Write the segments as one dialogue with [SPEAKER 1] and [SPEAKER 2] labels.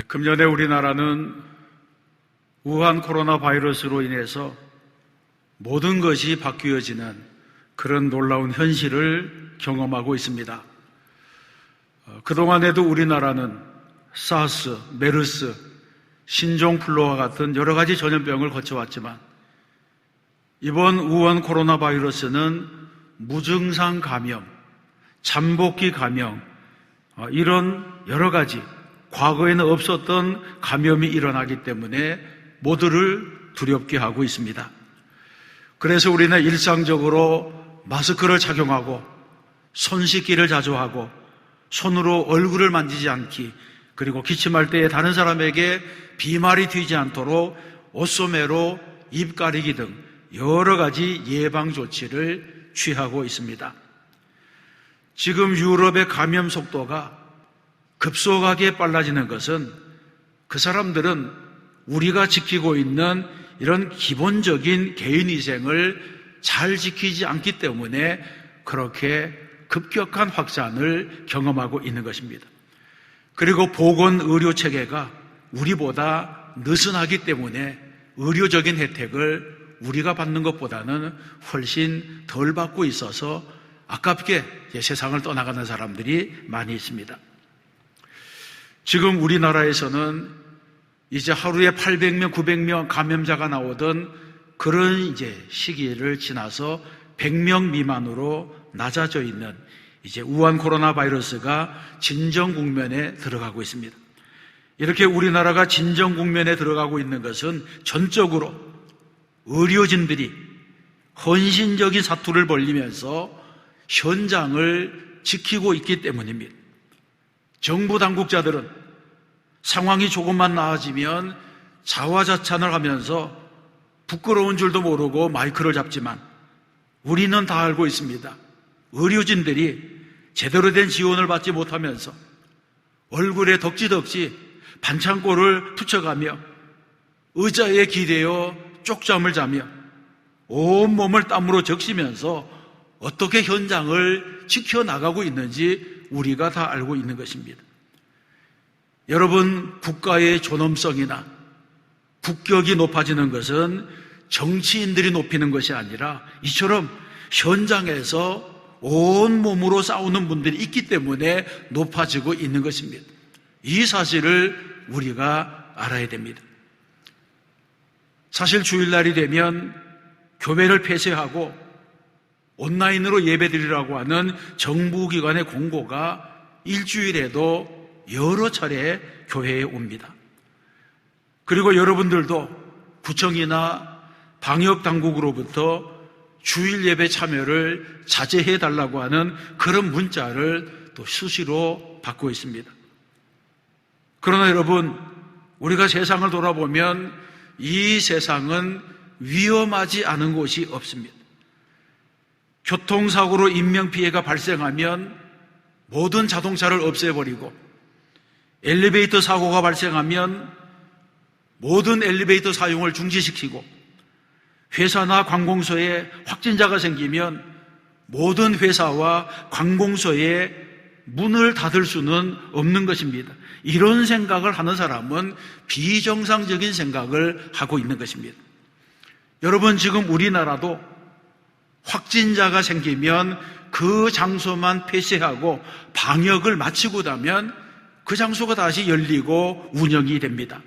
[SPEAKER 1] 금년에 우리나라는 우한 코로나 바이러스로 인해서 모든 것이 바뀌어지는 그런 놀라운 현실을 경험하고 있습니다. 그동안에도 우리나라는 사스, 메르스, 신종플루와 같은 여러 가지 전염병을 거쳐왔지만 이번 우한 코로나 바이러스는 무증상 감염, 잠복기 감염, 이런 여러 가지 과거에는 없었던 감염이 일어나기 때문에 모두를 두렵게 하고 있습니다. 그래서 우리는 일상적으로 마스크를 착용하고 손 씻기를 자주 하고 손으로 얼굴을 만지지 않기, 그리고 기침할 때에 다른 사람에게 비말이 튀지 않도록 옷소매로 입 가리기 등 여러 가지 예방 조치를 취하고 있습니다. 지금 유럽의 감염 속도가 급속하게 빨라지는 것은 그 사람들은 우리가 지키고 있는 이런 기본적인 개인위생을 잘 지키지 않기 때문에 그렇게 급격한 확산을 경험하고 있는 것입니다. 그리고 보건의료체계가 우리보다 느슨하기 때문에 의료적인 혜택을 우리가 받는 것보다는 훨씬 덜 받고 있어서 아깝게 세상을 떠나가는 사람들이 많이 있습니다. 지금 우리나라에서는 이제 하루에 800명, 900명 감염자가 나오던 그런 시기를 지나서 100명 미만으로 낮아져 있는 우한 코로나 바이러스가 진정 국면에 들어가고 있습니다. 이렇게 우리나라가 진정 국면에 들어가고 있는 것은 전적으로 의료진들이 헌신적인 사투를 벌이면서 현장을 지키고 있기 때문입니다. 정부 당국자들은 상황이 조금만 나아지면 자화자찬을 하면서 부끄러운 줄도 모르고 마이크를 잡지만 우리는 다 알고 있습니다. 의료진들이 제대로 된 지원을 받지 못하면서 얼굴에 덕지덕지 반창고를 투쳐가며 의자에 기대어 쪽잠을 자며 온몸을 땀으로 적시면서 어떻게 현장을 지켜나가고 있는지 우리가 다 알고 있는 것입니다. 여러분, 국가의 존엄성이나 국격이 높아지는 것은 정치인들이 높이는 것이 아니라 이처럼 현장에서 온몸으로 싸우는 분들이 있기 때문에 높아지고 있는 것입니다. 이 사실을 우리가 알아야 됩니다. 사실 주일날이 되면 교회를 폐쇄하고 온라인으로 예배드리라고 하는 정부기관의 공고가 일주일에도 여러 차례 교회에 옵니다. 그리고 여러분들도 구청이나 방역당국으로부터 주일 예배 참여를 자제해달라고 하는 그런 문자를 또 수시로 받고 있습니다. 그러나 여러분, 우리가 세상을 돌아보면 이 세상은 위험하지 않은 곳이 없습니다. 교통사고로 인명피해가 발생하면 모든 자동차를 없애버리고 엘리베이터 사고가 발생하면 모든 엘리베이터 사용을 중지시키고 회사나 관공서에 확진자가 생기면 모든 회사와 관공서에 문을 닫을 수는 없는 것입니다. 이런 생각을 하는 사람은 비정상적인 생각을 하고 있는 것입니다. 여러분, 지금 우리나라도 확진자가 생기면 그 장소만 폐쇄하고 방역을 마치고 나면 그 장소가 다시 열리고 운영이 됩니다.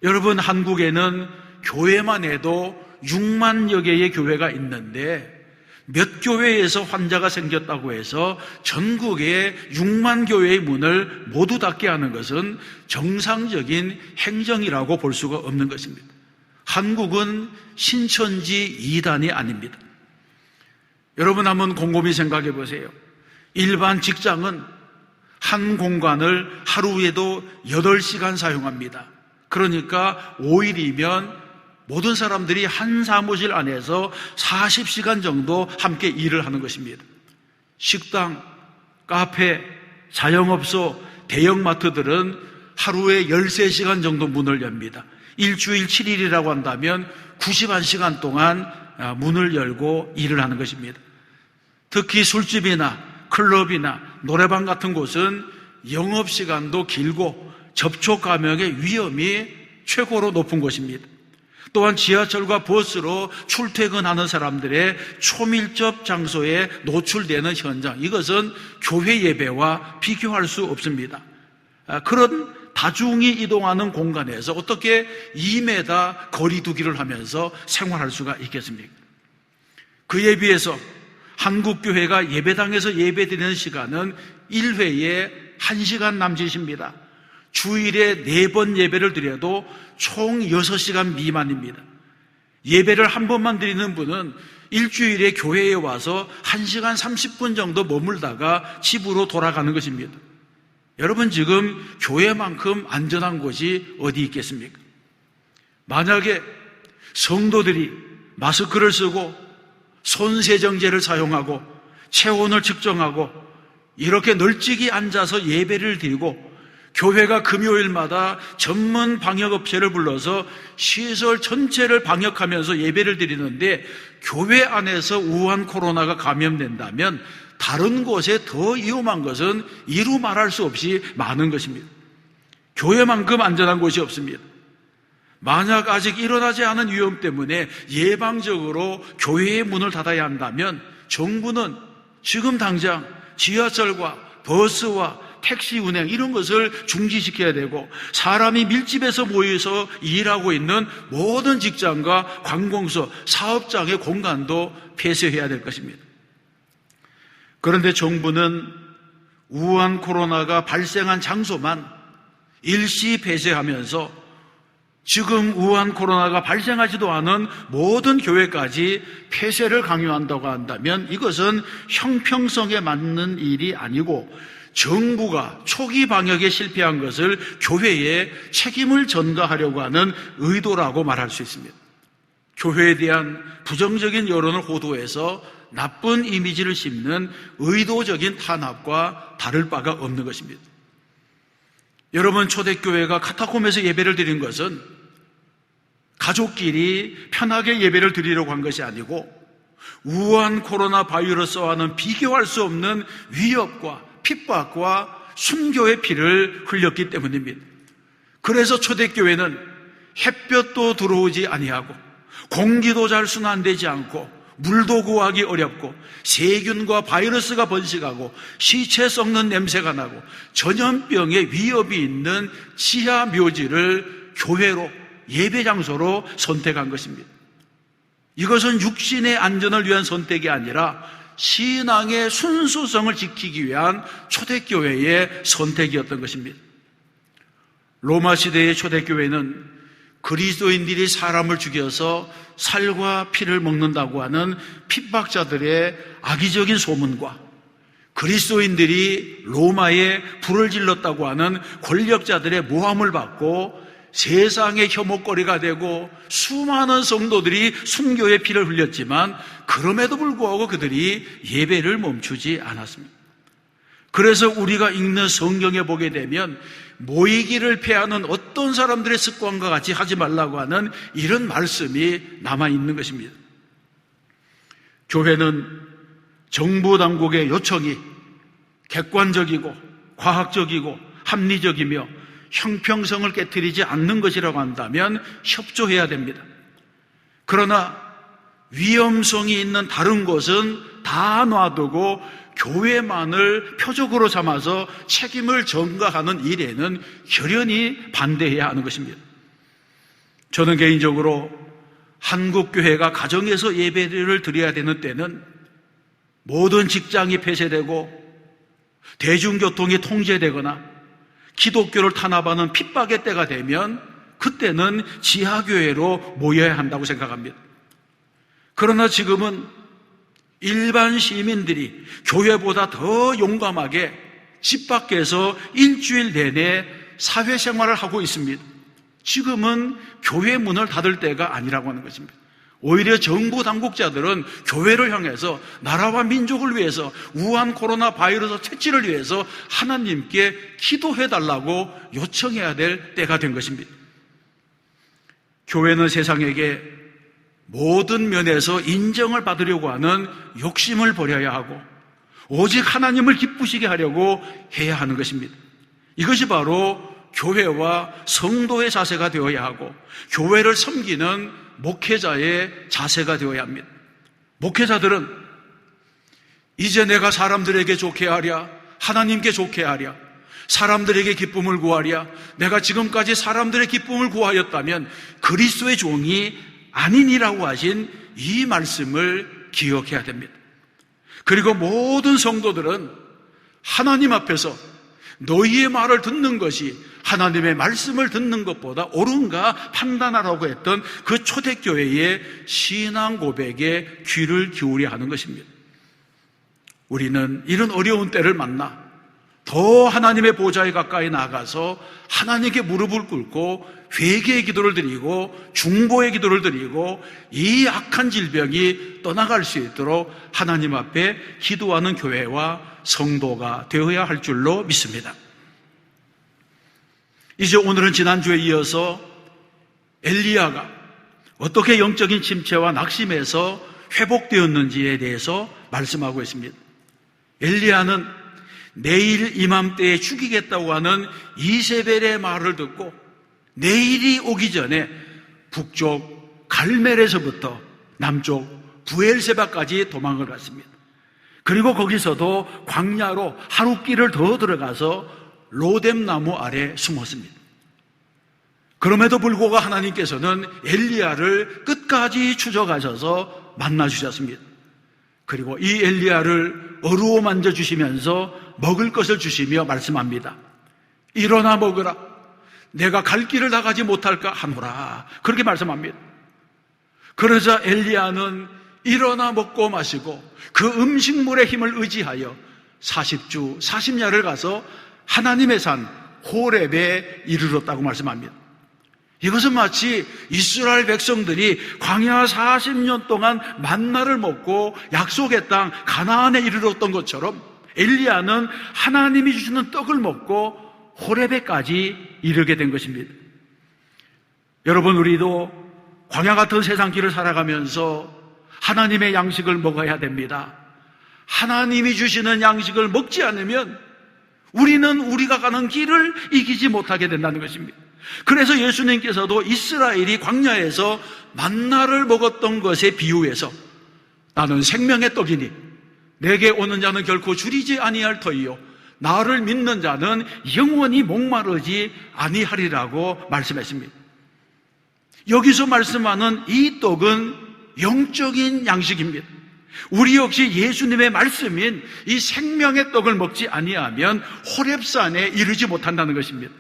[SPEAKER 1] 여러분, 한국에는 교회만 해도 6만여 개의 교회가 있는데 몇 교회에서 환자가 생겼다고 해서 전국의 6만 교회의 문을 모두 닫게 하는 것은 정상적인 행정이라고 볼 수가 없는 것입니다. 한국은 신천지 이단이 아닙니다. 여러분, 한번 곰곰이 생각해 보세요. 일반 직장은 한 공간을 하루에도 8시간 사용합니다. 그러니까 5일이면 모든 사람들이 한 사무실 안에서 40시간 정도 함께 일을 하는 것입니다. 식당, 카페, 자영업소, 대형마트들은 하루에 13시간 정도 문을 엽니다. 일주일 7일이라고 한다면 91시간 동안 문을 열고 일을 하는 것입니다. 특히 술집이나 클럽이나 노래방 같은 곳은 영업시간도 길고 접촉 감염의 위험이 최고로 높은 곳입니다. 또한 지하철과 버스로 출퇴근하는 사람들의 초밀접 장소에 노출되는 현장, 이것은 교회 예배와 비교할 수 없습니다. 그런 다중이 이동하는 공간에서 어떻게 2m 거리 두기를 하면서 생활할 수가 있겠습니까? 그에 비해서 한국교회가 예배당에서 예배드리는 시간은 1회에 1시간 남짓입니다. 주일에 4번 예배를 드려도 총 6시간 미만입니다. 예배를 한 번만 드리는 분은 일주일에 교회에 와서 1시간 30분 정도 머물다가 집으로 돌아가는 것입니다. 여러분, 지금 교회만큼 안전한 곳이 어디 있겠습니까? 만약에 성도들이 마스크를 쓰고 손세정제를 사용하고 체온을 측정하고 이렇게 널찍이 앉아서 예배를 드리고 교회가 금요일마다 전문 방역업체를 불러서 시설 전체를 방역하면서 예배를 드리는데 교회 안에서 우한 코로나가 감염된다면 다른 곳에 더 위험한 것은 이루 말할 수 없이 많은 것입니다. 교회만큼 안전한 곳이 없습니다. 만약 아직 일어나지 않은 위험 때문에 예방적으로 교회의 문을 닫아야 한다면 정부는 지금 당장 지하철과 버스와 택시 운행 이런 것을 중지시켜야 되고 사람이 밀집해서 모여서 일하고 있는 모든 직장과 관공서, 사업장의 공간도 폐쇄해야 될 것입니다. 그런데 정부는 우한 코로나가 발생한 장소만 일시 폐쇄하면서 지금 우한 코로나가 발생하지도 않은 모든 교회까지 폐쇄를 강요한다고 한다면 이것은 형평성에 맞는 일이 아니고 정부가 초기 방역에 실패한 것을 교회에 책임을 전가하려고 하는 의도라고 말할 수 있습니다. 교회에 대한 부정적인 여론을 호도해서 나쁜 이미지를 심는 의도적인 탄압과 다를 바가 없는 것입니다. 여러분, 초대교회가 카타콤에서 예배를 드린 것은 가족끼리 편하게 예배를 드리려고 한 것이 아니고 우한 코로나 바이러스와는 비교할 수 없는 위협과 핍박과 순교의 피를 흘렸기 때문입니다. 그래서 초대교회는 햇볕도 들어오지 아니하고 공기도 잘 순환되지 않고 물도 구하기 어렵고 세균과 바이러스가 번식하고 시체 썩는 냄새가 나고 전염병의 위협이 있는 지하 묘지를 교회로 예배 장소로 선택한 것입니다. 이것은 육신의 안전을 위한 선택이 아니라 신앙의 순수성을 지키기 위한 초대교회의 선택이었던 것입니다. 로마 시대의 초대교회는 그리스도인들이 사람을 죽여서 살과 피를 먹는다고 하는 핍박자들의 악의적인 소문과 그리스도인들이 로마에 불을 질렀다고 하는 권력자들의 모함을 받고 세상의 혐오거리가 되고 수많은 성도들이 순교의 피를 흘렸지만 그럼에도 불구하고 그들이 예배를 멈추지 않았습니다. 그래서 우리가 읽는 성경에 보게 되면 모이기를 패하는 어떤 사람들의 습관과 같이 하지 말라고 하는 이런 말씀이 남아있는 것입니다. 교회는 정부 당국의 요청이 객관적이고 과학적이고 합리적이며 형평성을 깨트리지 않는 것이라고 한다면 협조해야 됩니다. 그러나 위험성이 있는 다른 곳은 다 놔두고 교회만을 표적으로 삼아서 책임을 전가하는 일에는 결연히 반대해야 하는 것입니다. 저는 개인적으로 한국교회가 가정에서 예배를 드려야 되는 때는 모든 직장이 폐쇄되고 대중교통이 통제되거나 기독교를 탄압하는 핍박의 때가 되면 그때는 지하교회로 모여야 한다고 생각합니다. 그러나 지금은 일반 시민들이 교회보다 더 용감하게 집 밖에서 일주일 내내 사회생활을 하고 있습니다. 지금은 교회 문을 닫을 때가 아니라고 하는 것입니다. 오히려 정부 당국자들은 교회를 향해서 나라와 민족을 위해서 우한 코로나 바이러스 퇴치를 위해서 하나님께 기도해달라고 요청해야 될 때가 된 것입니다. 교회는 세상에게 모든 면에서 인정을 받으려고 하는 욕심을 버려야 하고 오직 하나님을 기쁘시게 하려고 해야 하는 것입니다. 이것이 바로 교회와 성도의 자세가 되어야 하고 교회를 섬기는 목회자의 자세가 되어야 합니다. 목회자들은 이제 내가 사람들에게 좋게 하랴, 하나님께 좋게 하랴, 사람들에게 기쁨을 구하랴, 내가 지금까지 사람들의 기쁨을 구하였다면 그리스도의 종이 아니니라고 하신 이 말씀을 기억해야 됩니다. 그리고 모든 성도들은 하나님 앞에서 너희의 말을 듣는 것이 하나님의 말씀을 듣는 것보다 옳은가 판단하라고 했던 그 초대교회의 신앙 고백에 귀를 기울여야 하는 것입니다. 우리는 이런 어려운 때를 만나 더 하나님의 보좌에 가까이 나가서 하나님께 무릎을 꿇고 회개의 기도를 드리고 중보의 기도를 드리고 이 악한 질병이 떠나갈 수 있도록 하나님 앞에 기도하는 교회와 성도가 되어야 할 줄로 믿습니다. 이제 오늘은 지난주에 이어서 엘리야가 어떻게 영적인 침체와 낙심에서 회복되었는지에 대해서 말씀하고 있습니다. 엘리야는 내일 이맘때에 죽이겠다고 하는 이세벨의 말을 듣고 내일이 오기 전에 북쪽 갈멜에서부터 남쪽 부엘세바까지 도망을 갔습니다. 그리고 거기서도 광야로 하루길을 더 들어가서 로뎀나무 아래 숨었습니다. 그럼에도 불구하고 하나님께서는 엘리야를 끝까지 추적하셔서 만나주셨습니다. 그리고 이 엘리야를 어루만져 주시면서 먹을 것을 주시며 말씀합니다. 일어나 먹으라. 내가 갈 길을 나가지 못할까 하노라. 그렇게 말씀합니다. 그러자 엘리야는 일어나 먹고 마시고 그 음식물의 힘을 의지하여 40주 40야를 가서 하나님의 산 호렙에 이르렀다고 말씀합니다. 이것은 마치 이스라엘 백성들이 광야 40년 동안 만나를 먹고 약속의 땅 가나안에 이르렀던 것처럼 엘리야는 하나님이 주시는 떡을 먹고 호렙에까지 이르게 된 것입니다. 여러분, 우리도 광야 같은 세상 길을 살아가면서 하나님의 양식을 먹어야 됩니다. 하나님이 주시는 양식을 먹지 않으면 우리는 우리가 가는 길을 이기지 못하게 된다는 것입니다. 그래서 예수님께서도 이스라엘이 광야에서 만나를 먹었던 것에 비유해서 나는 생명의 떡이니 내게 오는 자는 결코 줄이지 아니할 터이요 나를 믿는 자는 영원히 목마르지 아니하리라고 말씀했습니다. 여기서 말씀하는 이 떡은 영적인 양식입니다. 우리 역시 예수님의 말씀인 이 생명의 떡을 먹지 아니하면 호렙산에 이르지 못한다는 것입니다.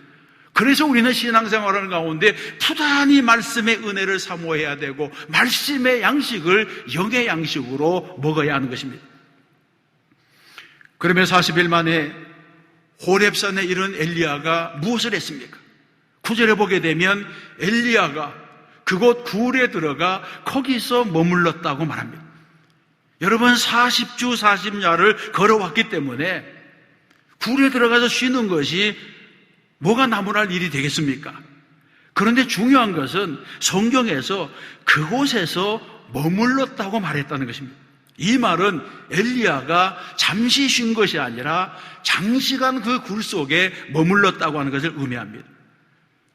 [SPEAKER 1] 그래서 우리는 신앙생활하는 가운데 부단히 말씀의 은혜를 사모해야 되고 말씀의 양식을 영의 양식으로 먹어야 하는 것입니다. 그러면 40일 만에 호렙산에 이른 엘리야가 무엇을 했습니까? 9절에 보게 되면 엘리야가 그곳 굴에 들어가 거기서 머물렀다고 말합니다. 여러분, 40주 40야를 걸어왔기 때문에 굴에 들어가서 쉬는 것이 뭐가 나무랄 일이 되겠습니까? 그런데 중요한 것은 성경에서 그곳에서 머물렀다고 말했다는 것입니다. 이 말은 엘리야가 잠시 쉰 것이 아니라 장시간 그 굴 속에 머물렀다고 하는 것을 의미합니다.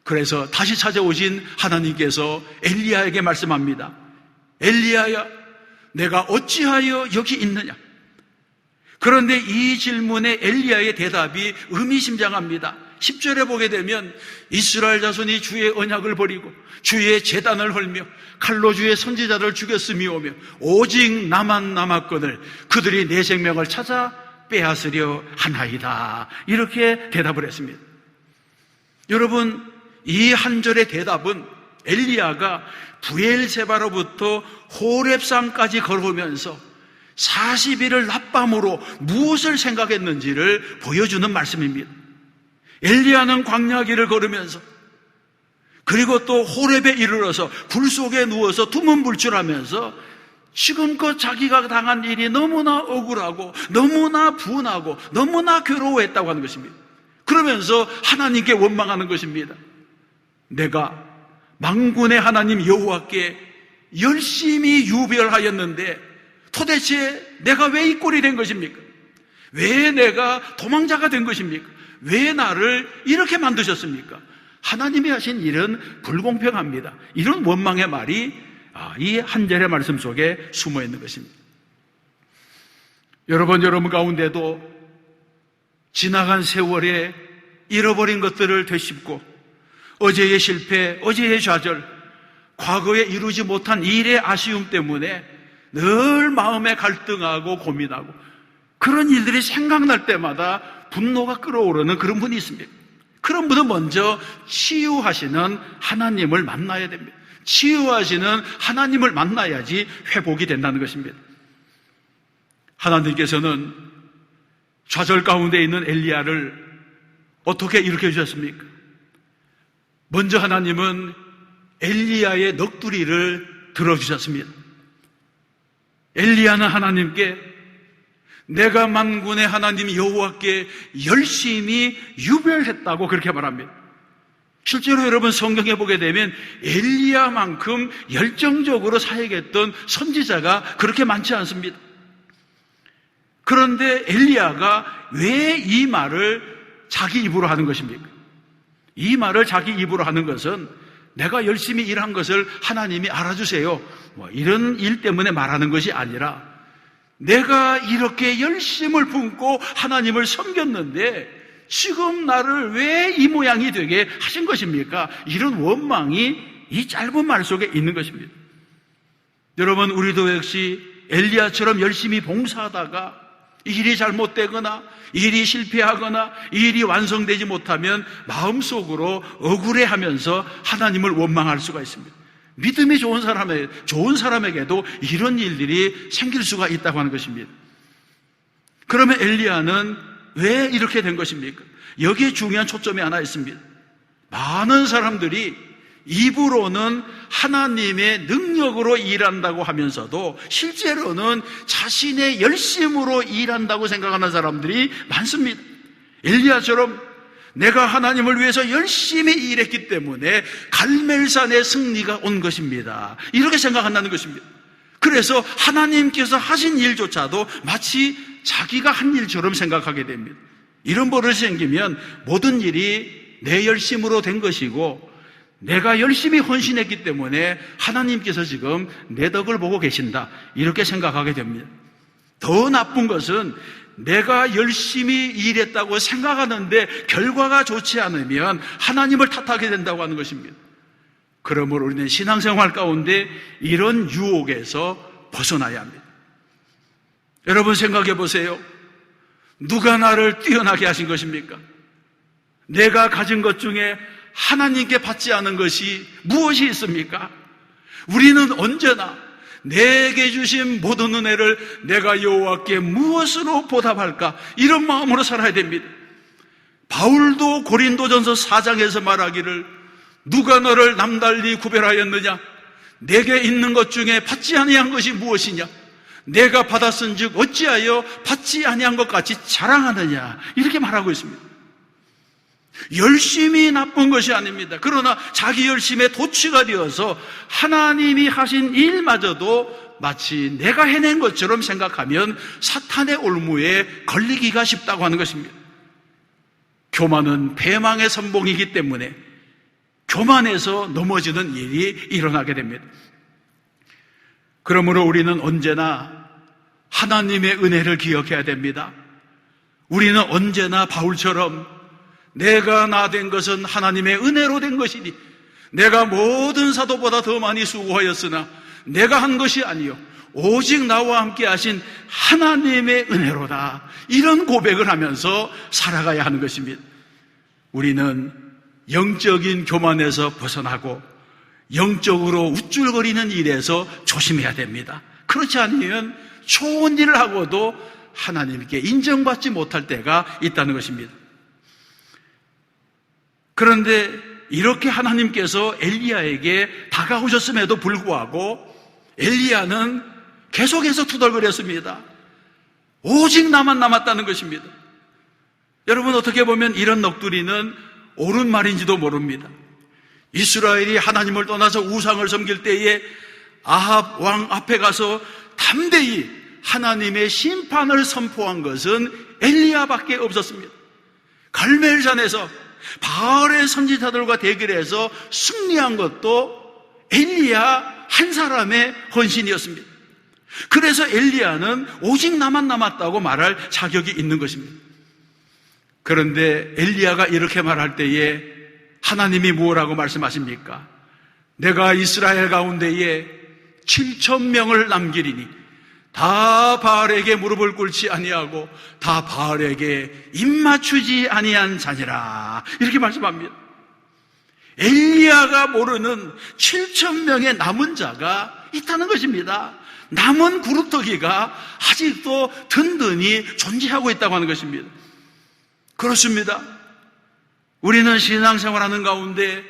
[SPEAKER 1] 그래서 다시 찾아오신 하나님께서 엘리야에게 말씀합니다. 엘리야야, 내가 어찌하여 여기 있느냐? 그런데 이 질문에 엘리야의 대답이 의미심장합니다. 10절에 보게 되면 이스라엘 자손이 주의 언약을 버리고 주의 제단을 헐며 칼로 주의 선지자를 죽였음이오며 오직 나만 남았거늘 그들이 내 생명을 찾아 빼앗으려 하나이다. 이렇게 대답을 했습니다. 여러분, 이 한 절의 대답은 엘리야가 부엘세바로부터 호렙산까지 걸어오면서 40일을 낮밤으로 무엇을 생각했는지를 보여주는 말씀입니다. 엘리야는 광야길을 걸으면서 그리고 또 호렙에 이르러서 굴 속에 누워서 두문불출하면서 지금껏 자기가 당한 일이 너무나 억울하고 너무나 분하고 너무나 괴로워했다고 하는 것입니다. 그러면서 하나님께 원망하는 것입니다. 내가 만군의 하나님 여호와께 열심히 유별하였는데 도대체 내가 왜 이 꼴이 된 것입니까? 왜 내가 도망자가 된 것입니까? 왜 나를 이렇게 만드셨습니까? 하나님이 하신 일은 불공평합니다. 이런 원망의 말이 이 한 절의 말씀 속에 숨어 있는 것입니다. 여러분 가운데도 지나간 세월에 잃어버린 것들을 되짚고 어제의 실패, 어제의 좌절, 과거에 이루지 못한 일의 아쉬움 때문에 늘 마음에 갈등하고 고민하고 그런 일들이 생각날 때마다 분노가 끓어오르는 그런 분이 있습니다. 그런 분은 먼저 치유하시는 하나님을 만나야 됩니다. 치유하시는 하나님을 만나야지 회복이 된다는 것입니다. 하나님께서는 좌절 가운데 있는 엘리야를 어떻게 일으켜 주셨습니까? 먼저 하나님은 엘리야의 넋두리를 들어주셨습니다. 엘리야는 하나님께 내가 만군의 하나님 여호와께 열심히 유별했다고 그렇게 말합니다. 실제로 여러분 성경에 보게 되면 엘리야만큼 열정적으로 사역했던 선지자가 그렇게 많지 않습니다. 그런데 엘리야가 왜 이 말을 자기 입으로 하는 것입니까? 이 말을 자기 입으로 하는 것은 내가 열심히 일한 것을 하나님이 알아주세요, 이런 일 때문에 말하는 것이 아니라 내가 이렇게 열심을 품고 하나님을 섬겼는데 지금 나를 왜 이 모양이 되게 하신 것입니까? 이런 원망이 이 짧은 말 속에 있는 것입니다. 여러분, 우리도 역시 엘리야처럼 열심히 봉사하다가 일이 잘못되거나 일이 실패하거나 일이 완성되지 못하면 마음속으로 억울해하면서 하나님을 원망할 수가 있습니다. 믿음이 좋은 사람에게도 이런 일들이 생길 수가 있다고 하는 것입니다. 그러면 엘리야는 왜 이렇게 된 것입니까? 여기에 중요한 초점이 하나 있습니다. 많은 사람들이 입으로는 하나님의 능력으로 일한다고 하면서도 실제로는 자신의 열심으로 일한다고 생각하는 사람들이 많습니다. 엘리야처럼 내가 하나님을 위해서 열심히 일했기 때문에 갈멜산의 승리가 온 것입니다, 이렇게 생각한다는 것입니다. 그래서 하나님께서 하신 일조차도 마치 자기가 한 일처럼 생각하게 됩니다. 이런 버릇이 생기면 모든 일이 내 열심으로 된 것이고 내가 열심히 헌신했기 때문에 하나님께서 지금 내 덕을 보고 계신다, 이렇게 생각하게 됩니다. 더 나쁜 것은 내가 열심히 일했다고 생각하는데 결과가 좋지 않으면 하나님을 탓하게 된다고 하는 것입니다. 그러므로 우리는 신앙생활 가운데 이런 유혹에서 벗어나야 합니다. 여러분 생각해 보세요. 누가 나를 뛰어나게 하신 것입니까? 내가 가진 것 중에 하나님께 받지 않은 것이 무엇이 있습니까? 우리는 언제나 내게 주신 모든 은혜를 내가 여호와께 무엇으로 보답할까, 이런 마음으로 살아야 됩니다. 바울도 고린도전서 4장에서 말하기를 누가 너를 남달리 구별하였느냐? 내게 있는 것 중에 받지 아니한 것이 무엇이냐? 내가 받았은즉 어찌하여 받지 아니한 것 같이 자랑하느냐? 이렇게 말하고 있습니다. 열심히 나쁜 것이 아닙니다. 그러나 자기 열심에 도취가 되어서 하나님이 하신 일마저도 마치 내가 해낸 것처럼 생각하면 사탄의 올무에 걸리기가 쉽다고 하는 것입니다. 교만은 패망의 선봉이기 때문에 교만해서 넘어지는 일이 일어나게 됩니다. 그러므로 우리는 언제나 하나님의 은혜를 기억해야 됩니다. 우리는 언제나 바울처럼 내가 나 된 것은 하나님의 은혜로 된 것이니 내가 모든 사도보다 더 많이 수고하였으나 내가 한 것이 아니요 오직 나와 함께 하신 하나님의 은혜로다, 이런 고백을 하면서 살아가야 하는 것입니다. 우리는 영적인 교만에서 벗어나고 영적으로 우쭐거리는 일에서 조심해야 됩니다. 그렇지 않으면 좋은 일을 하고도 하나님께 인정받지 못할 때가 있다는 것입니다. 그런데 이렇게 하나님께서 엘리야에게 다가오셨음에도 불구하고 엘리야는 계속해서 투덜거렸습니다. 오직 나만 남았다는 것입니다. 여러분, 어떻게 보면 이런 넋두리는 옳은 말인지도 모릅니다. 이스라엘이 하나님을 떠나서 우상을 섬길 때에 아합 왕 앞에 가서 담대히 하나님의 심판을 선포한 것은 엘리야밖에 없었습니다. 갈멜산에서 바알의 선지자들과 대결해서 승리한 것도 엘리야 한 사람의 헌신이었습니다. 그래서 엘리야는 오직 나만 남았다고 말할 자격이 있는 것입니다. 그런데 엘리야가 이렇게 말할 때에 하나님이 뭐라고 말씀하십니까? 내가 이스라엘 가운데에 7,000명을 남기리니 다 바알에게 무릎을 꿇지 아니하고 다 바알에게 입맞추지 아니한 자니라, 이렇게 말씀합니다. 엘리야가 모르는 7,000명의 남은 자가 있다는 것입니다. 남은 그루터기가 아직도 든든히 존재하고 있다고 하는 것입니다. 그렇습니다. 우리는 신앙생활하는 가운데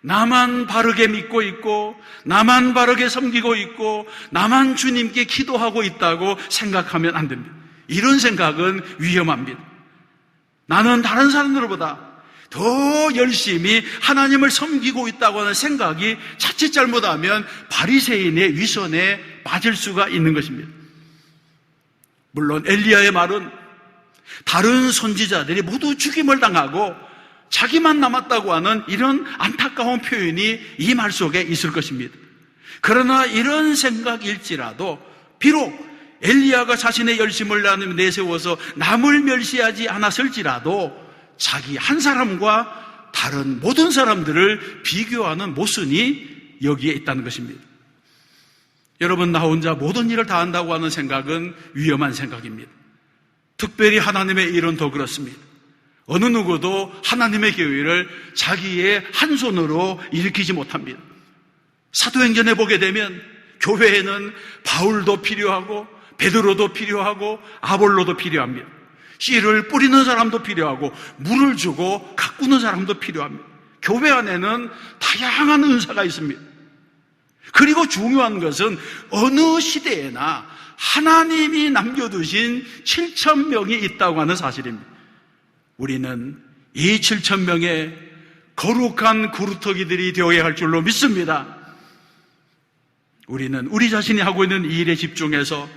[SPEAKER 1] 나만 바르게 믿고 있고 나만 바르게 섬기고 있고 나만 주님께 기도하고 있다고 생각하면 안 됩니다. 이런 생각은 위험합니다. 나는 다른 사람들보다 더 열심히 하나님을 섬기고 있다고 하는 생각이 자칫 잘못하면 바리새인의 위선에 빠질 수가 있는 것입니다. 물론 엘리야의 말은 다른 선지자들이 모두 죽임을 당하고 자기만 남았다고 하는 이런 안타까운 표현이 이 말 속에 있을 것입니다. 그러나 이런 생각일지라도 비록 엘리야가 자신의 열심을 내세워서 남을 멸시하지 않았을지라도 자기 한 사람과 다른 모든 사람들을 비교하는 모순이 여기에 있다는 것입니다. 여러분, 나 혼자 모든 일을 다 한다고 하는 생각은 위험한 생각입니다. 특별히 하나님의 일은 더 그렇습니다. 어느 누구도 하나님의 교회를 자기의 한 손으로 일으키지 못합니다. 사도행전에 보게 되면 교회에는 바울도 필요하고 베드로도 필요하고 아볼로도 필요합니다. 씨를 뿌리는 사람도 필요하고 물을 주고 가꾸는 사람도 필요합니다. 교회 안에는 다양한 은사가 있습니다. 그리고 중요한 것은 어느 시대에나 하나님이 남겨두신 7,000명이 있다고 하는 사실입니다. 우리는 이 7,000명의 거룩한 그루터기들이 되어야 할 줄로 믿습니다. 우리는 우리 자신이 하고 있는 이 일에 집중해서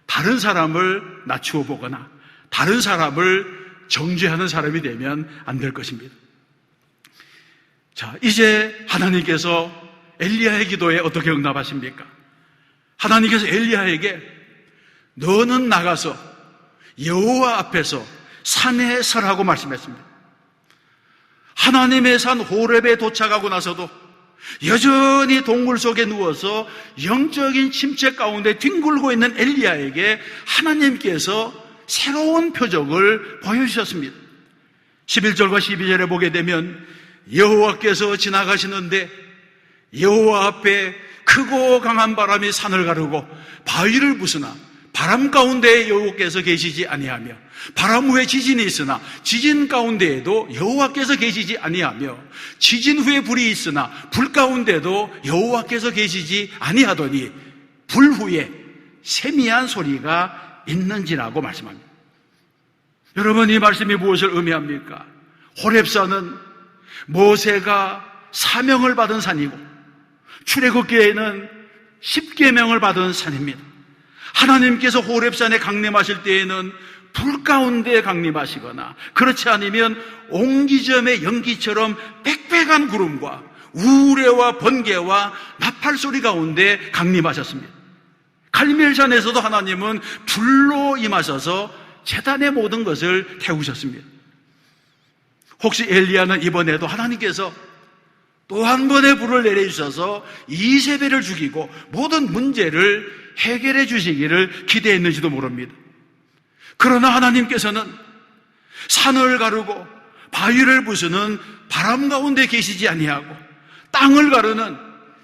[SPEAKER 1] 다른 사람을 낮추어 보거나 다른 사람을 정죄하는 사람이 되면 안 될 것입니다. 자, 이제 하나님께서 엘리야의 기도에 어떻게 응답하십니까? 하나님께서 엘리야에게 너는 나가서 여호와 앞에서 산에 서라고 말씀했습니다. 하나님의 산 호렙에 도착하고 나서도 여전히 동굴 속에 누워서 영적인 침체 가운데 뒹굴고 있는 엘리야에게 하나님께서 새로운 표적을 보여주셨습니다. 11절과 12절에 보게 되면 여호와께서 지나가시는데 여호와 앞에 크고 강한 바람이 산을 가르고 바위를 부수나 바람 가운데에 여호와께서 계시지 아니하며 바람 후에 지진이 있으나 지진 가운데에도 여호와께서 계시지 아니하며 지진 후에 불이 있으나 불 가운데도 여호와께서 계시지 아니하더니 불 후에 세미한 소리가 있는지라고 말씀합니다. 여러분, 이 말씀이 무엇을 의미합니까? 호렙산은 모세가 사명을 받은 산이고 출애굽기에는 10계명을 받은 산입니다. 하나님께서 호렙산에 강림하실 때에는 불 가운데 강림하시거나 그렇지 않으면 옹기점의 연기처럼 빽빽한 구름과 우레와 번개와 나팔소리 가운데 강림하셨습니다. 갈멜산에서도 하나님은 불로 임하셔서 제단의 모든 것을 태우셨습니다. 혹시 엘리야는 이번에도 하나님께서 또 한 번의 불을 내려주셔서 이세벨을 죽이고 모든 문제를 해결해 주시기를 기대했는지도 모릅니다. 그러나 하나님께서는 산을 가르고 바위를 부수는 바람 가운데 계시지 아니하고 땅을 가르는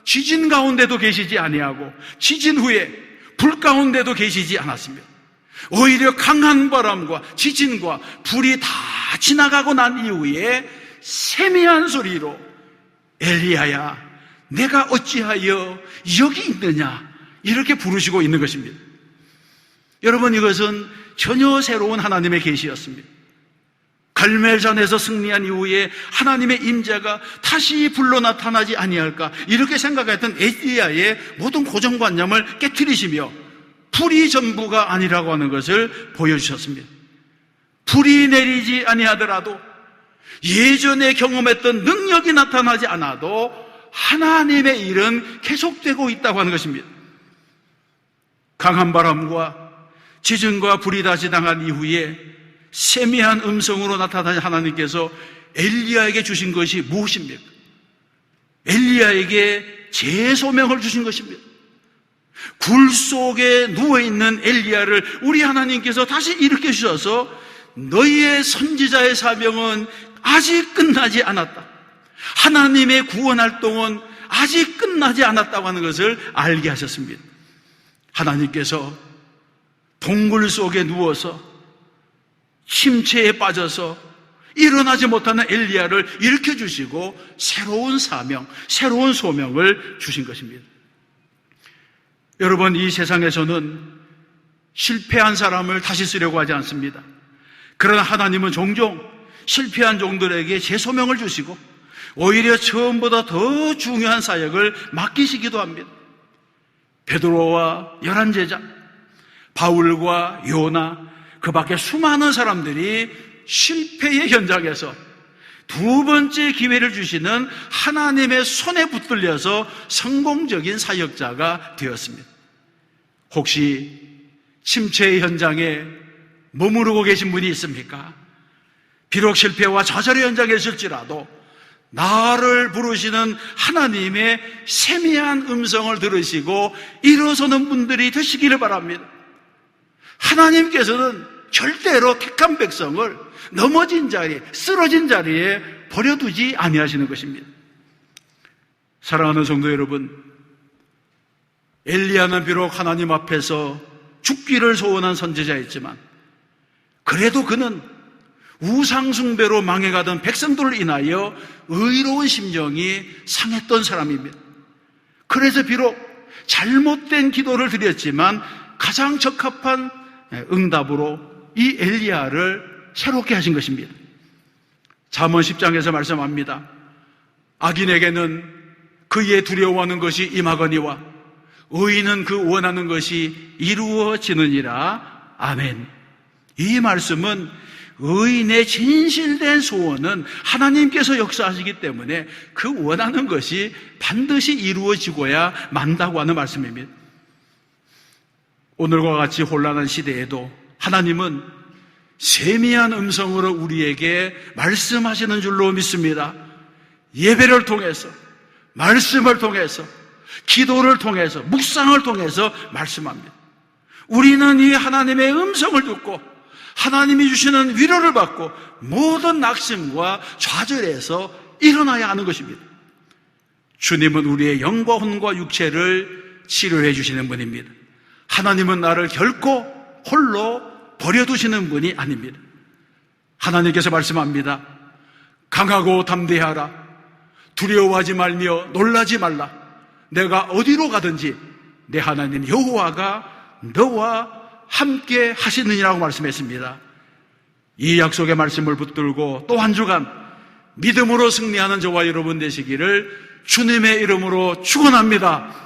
[SPEAKER 1] 지진 가운데도 계시지 아니하고 지진 후에 불 가운데도 계시지 않았습니다. 오히려 강한 바람과 지진과 불이 다 지나가고 난 이후에 세미한 소리로 엘리야야, 내가 어찌하여 여기 있느냐, 이렇게 부르시고 있는 것입니다. 여러분, 이것은 전혀 새로운 하나님의 계시였습니다. 갈멜산에서 승리한 이후에 하나님의 임재가 다시 불로 나타나지 아니할까, 이렇게 생각했던 엘리야의 모든 고정관념을 깨트리시며 불이 전부가 아니라고 하는 것을 보여주셨습니다. 불이 내리지 아니하더라도, 예전에 경험했던 능력이 나타나지 않아도 하나님의 일은 계속되고 있다고 하는 것입니다. 강한 바람과 지진과 불이 다시 당한 이후에 세미한 음성으로 나타나신 하나님께서 엘리야에게 주신 것이 무엇입니까? 엘리야에게 재소명을 주신 것입니다. 굴 속에 누워있는 엘리야를 우리 하나님께서 다시 일으켜 주셔서 너희의 선지자의 사명은 아직 끝나지 않았다. 하나님의 구원 활동은 아직 끝나지 않았다고 하는 것을 알게 하셨습니다. 하나님께서 동굴 속에 누워서 침체에 빠져서 일어나지 못하는 엘리야를 일으켜 주시고 새로운 사명, 새로운 소명을 주신 것입니다. 여러분, 이 세상에서는 실패한 사람을 다시 쓰려고 하지 않습니다. 그러나 하나님은 종종 실패한 종들에게 재소명을 주시고 오히려 처음보다 더 중요한 사역을 맡기시기도 합니다. 베드로와 11제자, 바울과 요나, 그 밖에 수많은 사람들이 실패의 현장에서 두 번째 기회를 주시는 하나님의 손에 붙들려서 성공적인 사역자가 되었습니다. 혹시 침체의 현장에 머무르고 계신 분이 있습니까? 비록 실패와 좌절의 현장에 있을지라도 나를 부르시는 하나님의 세미한 음성을 들으시고 일어서는 분들이 되시기를 바랍니다. 하나님께서는 절대로 택한 백성을 넘어진 자리에, 쓰러진 자리에 버려두지 아니하시는 것입니다. 사랑하는 성도 여러분, 엘리야는 비록 하나님 앞에서 죽기를 소원한 선지자였지만 그래도 그는 우상숭배로 망해가던 백성들을 인하여 의로운 심정이 상했던 사람입니다. 그래서 비록 잘못된 기도를 드렸지만 가장 적합한 응답으로 이 엘리야를 새롭게 하신 것입니다. 잠언 10장에서 말씀합니다. 악인에게는 그의 두려워하는 것이 임하거니와 의인은 그 원하는 것이 이루어지느니라. 아멘. 이 말씀은 의인의 진실된 소원은 하나님께서 역사하시기 때문에 그 원하는 것이 반드시 이루어지고야 만다고 하는 말씀입니다. 오늘과 같이 혼란한 시대에도 하나님은 세미한 음성으로 우리에게 말씀하시는 줄로 믿습니다. 예배를 통해서, 말씀을 통해서, 기도를 통해서, 묵상을 통해서 말씀합니다. 우리는 이 하나님의 음성을 듣고 하나님이 주시는 위로를 받고 모든 낙심과 좌절에서 일어나야 하는 것입니다. 주님은 우리의 영과 혼과 육체를 치료해 주시는 분입니다. 하나님은 나를 결코 홀로 버려두시는 분이 아닙니다. 하나님께서 말씀합니다. 강하고 담대하라. 두려워하지 말며 놀라지 말라. 내가 어디로 가든지 내 하나님 여호와가 너와 함께 하시느니라고 말씀했습니다. 이 약속의 말씀을 붙들고 또 한 주간 믿음으로 승리하는 저와 여러분 되시기를 주님의 이름으로 축원합니다.